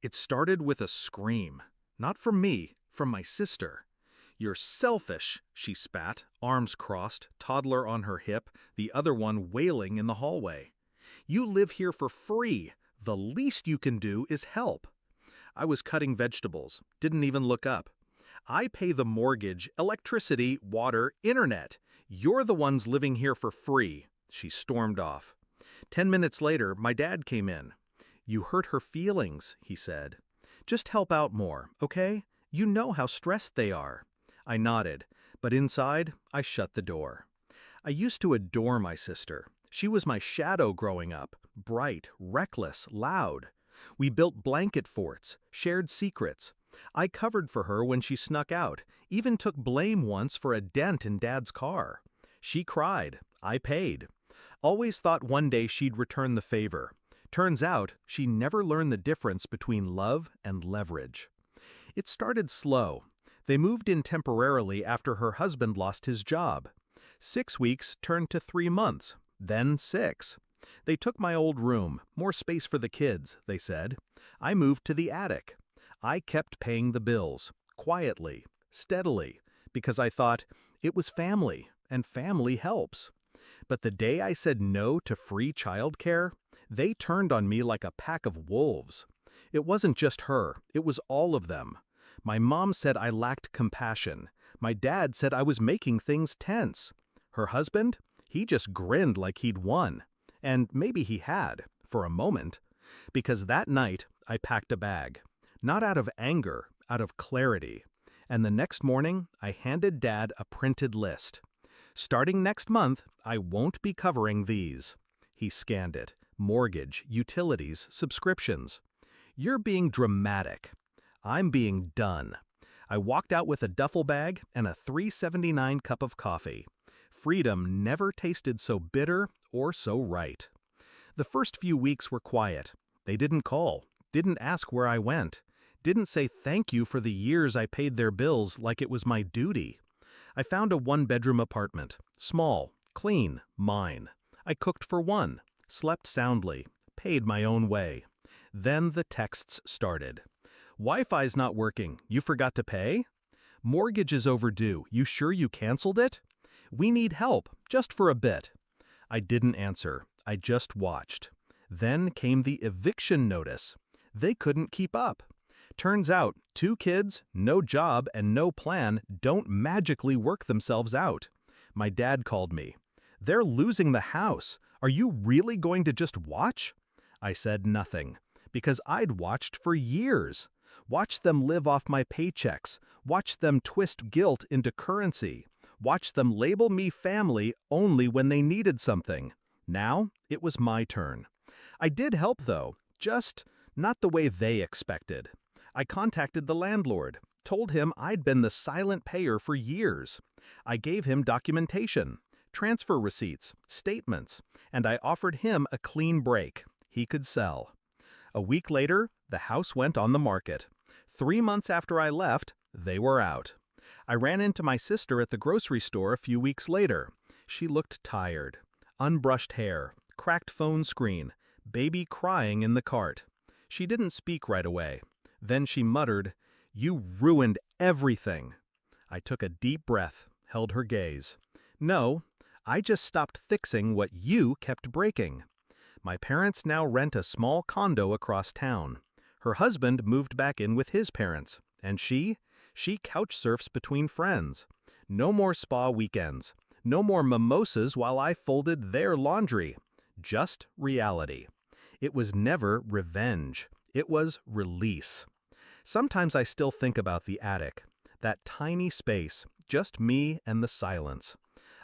It started with a scream. Not from me, from my sister. "You're selfish," she spat, arms crossed, toddler on her hip, the other one wailing in the hallway. "You live here for free. The least you can do is help." I was cutting vegetables, didn't even look up. "I pay the mortgage, electricity, water, internet. You're the ones living here for free." She stormed off. 10 minutes later, my dad came in. "You hurt her feelings," he said. "Just help out more, okay? You know how stressed they are." I nodded, but inside, I shut the door. I used to adore my sister. She was my shadow growing up, bright, reckless, loud. We built blanket forts, shared secrets. I covered for her when she snuck out, even took blame once for a dent in Dad's car. She cried. I paid. Always thought one day she'd return the favor. Turns out, she never learned the difference between love and leverage. It started slow. They moved in temporarily after her husband lost his job. 6 weeks turned to 3 months, then 6. They took my old room, more space for the kids, they said. I moved to the attic. I kept paying the bills, quietly, steadily, because I thought it was family, and family helps. But the day I said no to free childcare, they turned on me like a pack of wolves. It wasn't just her, it was all of them. My mom said I lacked compassion. My dad said I was making things tense. Her husband? He just grinned like he'd won. And maybe he had, for a moment. Because that night, I packed a bag. Not out of anger, out of clarity. And the next morning, I handed Dad a printed list. "Starting next month, I won't be covering these." He scanned it. Mortgage, utilities, subscriptions. "You're being dramatic." I'm being done. I walked out with a duffel bag and a $3.79 cup of coffee. Freedom never tasted so bitter or so right. The first few weeks were quiet. They didn't call, didn't ask where I went, didn't say thank you for the years I paid their bills like it was my duty. I found a one-bedroom apartment, small, clean, mine. I cooked for one, slept soundly, paid my own way. Then the texts started. "Wi-Fi's not working. You forgot to pay?" "Mortgage is overdue. You sure you canceled it?" "We need help, just for a bit." I didn't answer. I just watched. Then came the eviction notice. They couldn't keep up. Turns out, 2 kids, no job, and no plan don't magically work themselves out. My dad called me. "They're losing the house. Are you really going to just watch?" I said nothing, because I'd watched for years. Watched them live off my paychecks, watched them twist guilt into currency, watched them label me family only when they needed something. Now, it was my turn. I did help though, just not the way they expected. I contacted the landlord, told him I'd been the silent payer for years. I gave him documentation, transfer receipts, statements, and I offered him a clean break. He could sell. A week later, the house went on the market. 3 months after I left, they were out. I ran into my sister at the grocery store a few weeks later. She looked tired. Unbrushed hair, cracked phone screen, baby crying in the cart. She didn't speak right away. Then she muttered, "You ruined everything." I took a deep breath, held her gaze. "No, I just stopped fixing what you kept breaking." My parents now rent a small condo across town. Her husband moved back in with his parents, and she couch surfs between friends. No more spa weekends, no more mimosas while I folded their laundry. Just reality. It was never revenge. It was release. Sometimes I still think about the attic, that tiny space, just me and the silence.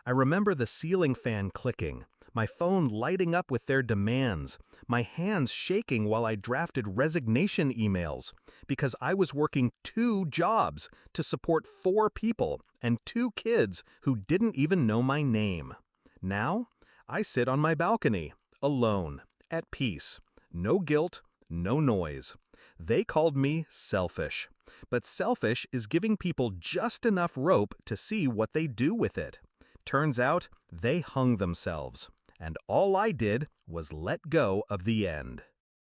I remember the ceiling fan clicking, my phone lighting up with their demands, my hands shaking while I drafted resignation emails, because I was working 2 jobs to support 4 people and 2 kids who didn't even know my name. Now, I sit on my balcony, alone, at peace, no guilt, no noise. They called me selfish, but selfish is giving people just enough rope to see what they do with it. Turns out, they hung themselves, and all I did was let go of the end.